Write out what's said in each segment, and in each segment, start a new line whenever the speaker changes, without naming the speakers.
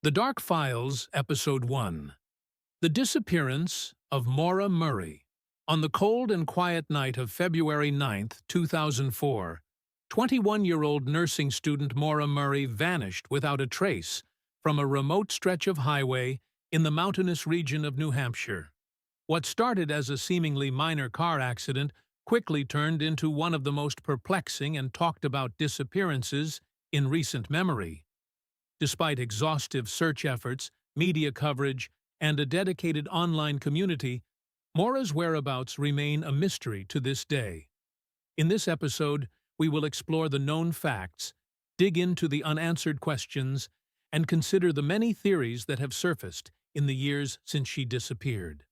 The Dark Files, Episode 1. The Disappearance of Maura Murray. On the cold and quiet night of February 9, 2004, 21-year-old nursing student Maura Murray vanished without a trace from a remote stretch of highway in the mountainous region of New Hampshire. What started as a seemingly minor car accident quickly turned into one of the most perplexing and talked-about disappearances in recent memory. Despite exhaustive search efforts, media coverage, and a dedicated online community, Maura's whereabouts remain a mystery to this day. In this episode, we will explore the known facts, dig into the unanswered questions, and consider the many theories that have surfaced in the years since she disappeared.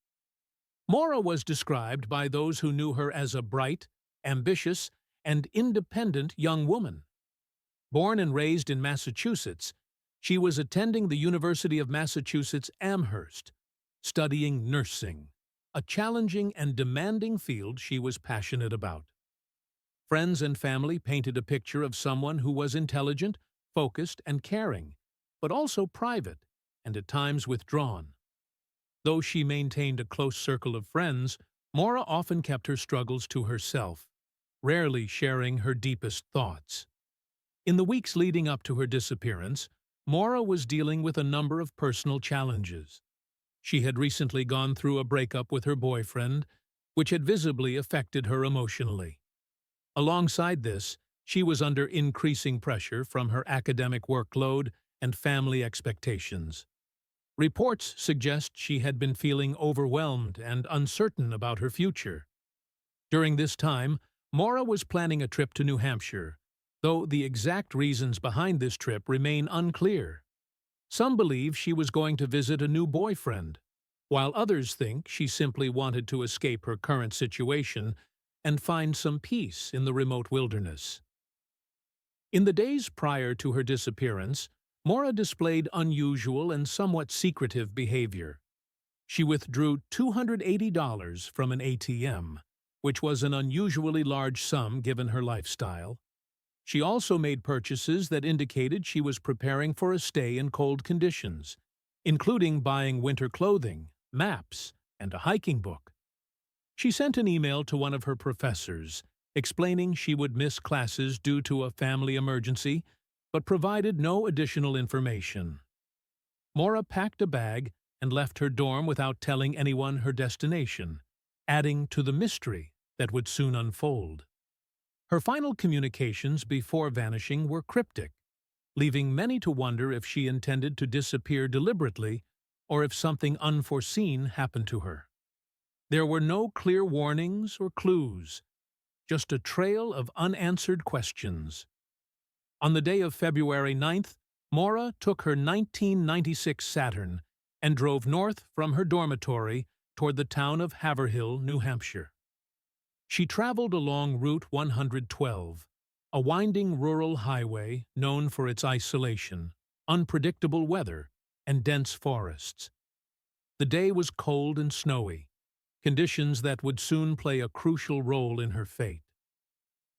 Maura was described by those who knew her as a bright, ambitious, and independent young woman. Born and raised in Massachusetts, she was attending the University of Massachusetts Amherst, studying nursing, a challenging and demanding field she was passionate about. Friends and family painted a picture of someone who was intelligent, focused, and caring, but also private and at times withdrawn. Though she maintained a close circle of friends, Maura often kept her struggles to herself, rarely sharing her deepest thoughts. In the weeks leading up to her disappearance, Maura was dealing with a number of personal challenges. She had recently gone through a breakup with her boyfriend, which had visibly affected her emotionally. Alongside this, she was under increasing pressure from her academic workload and family expectations. Reports suggest she had been feeling overwhelmed and uncertain about her future. During this time, Maura was planning a trip to New Hampshire, though the exact reasons behind this trip remain unclear. Some believe she was going to visit a new boyfriend, while others think she simply wanted to escape her current situation and find some peace in the remote wilderness. In the days prior to her disappearance, Maura displayed unusual and somewhat secretive behavior. She withdrew $280 from an ATM, which was an unusually large sum given her lifestyle. She also made purchases that indicated she was preparing for a stay in cold conditions, including buying winter clothing, maps, and a hiking book. She sent an email to one of her professors, explaining she would miss classes due to a family emergency, but provided no additional information. Maura packed a bag and left her dorm without telling anyone her destination, adding to the mystery that would soon unfold. Her final communications before vanishing were cryptic, leaving many to wonder if she intended to disappear deliberately or if something unforeseen happened to her. There were no clear warnings or clues, just a trail of unanswered questions. On the day of February 9th, Maura took her 1996 Saturn and drove north from her dormitory toward the town of Haverhill, New Hampshire. She traveled along Route 112, a winding rural highway known for its isolation, unpredictable weather, and dense forests. The day was cold and snowy, conditions that would soon play a crucial role in her fate.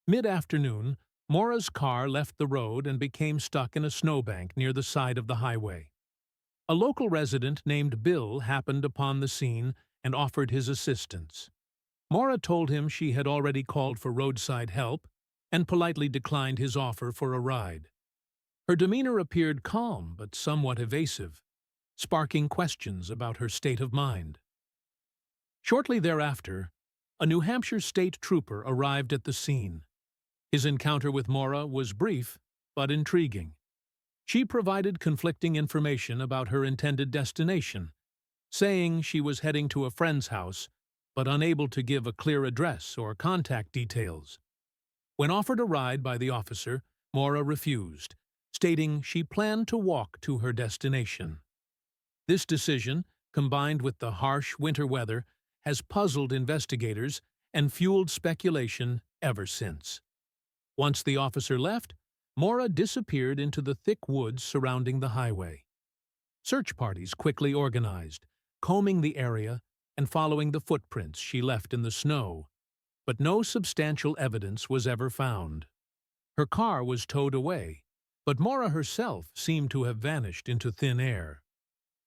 Mid-afternoon, Maura's car left the road and became stuck in a snowbank near the side of the highway. A local resident named Bill happened upon the scene and offered his assistance. Maura told him she had already called for roadside help and politely declined his offer for a ride. Her demeanor appeared calm but somewhat evasive, sparking questions about her state of mind. Shortly thereafter, a New Hampshire state trooper arrived at the scene. His encounter with Maura was brief but intriguing. She provided conflicting information about her intended destination, saying she was heading to a friend's house but unable to give a clear address or contact details. When offered a ride by the officer, Maura refused, stating she planned to walk to her destination. This decision, combined with the harsh winter weather, has puzzled investigators and fueled speculation ever since. Once the officer left, Maura disappeared into the thick woods surrounding the highway. Search parties quickly organized, combing the area and following the footprints she left in the snow, but no substantial evidence was ever found. Her car was towed away, but Maura herself seemed to have vanished into thin air.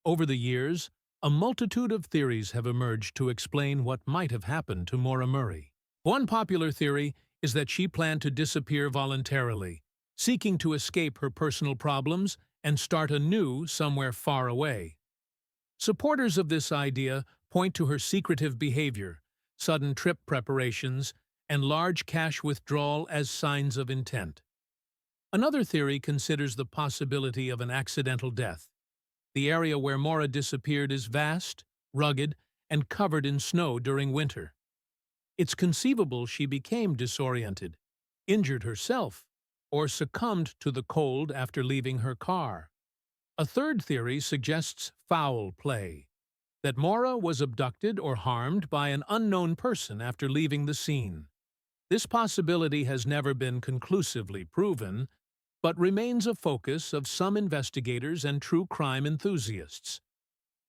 Over the years, a multitude of theories have emerged to explain what might have happened to Maura Murray. One popular theory is that she planned to disappear voluntarily, seeking to escape her personal problems and start anew somewhere far away. Supporters of this idea point to her secretive behavior, sudden trip preparations, and large cash withdrawal as signs of intent. Another theory considers the possibility of an accidental death. The area where Maura disappeared is vast, rugged, and covered in snow during winter. It's conceivable she became disoriented, injured herself, or succumbed to the cold after leaving her car. A third theory suggests foul play, that Maura was abducted or harmed by an unknown person after leaving the scene. This possibility has never been conclusively proven, but remains a focus of some investigators and true crime enthusiasts.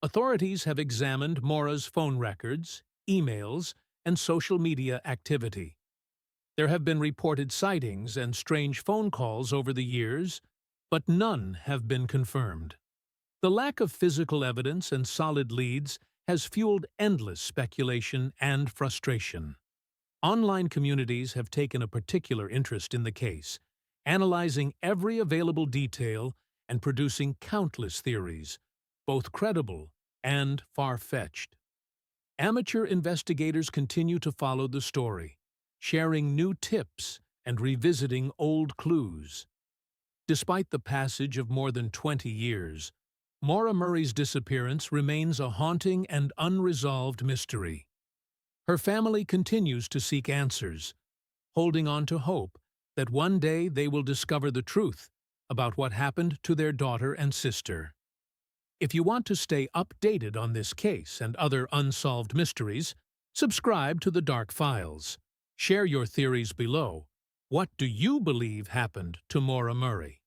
Authorities have examined Maura's phone records, emails, and social media activity. There have been reported sightings and strange phone calls over the years, but none have been confirmed. The lack of physical evidence and solid leads has fueled endless speculation and frustration. Online communities have taken a particular interest in the case, analyzing every available detail and producing countless theories, both credible and far-fetched. Amateur investigators continue to follow the story, sharing new tips and revisiting old clues. Despite the passage of more than 20 years, Maura Murray's disappearance remains a haunting and unresolved mystery. Her family continues to seek answers, holding on to hope that one day they will discover the truth about what happened to their daughter and sister. If you want to stay updated on this case and other unsolved mysteries, subscribe to the Dark Files. Share your theories below. What do you believe happened to Maura Murray?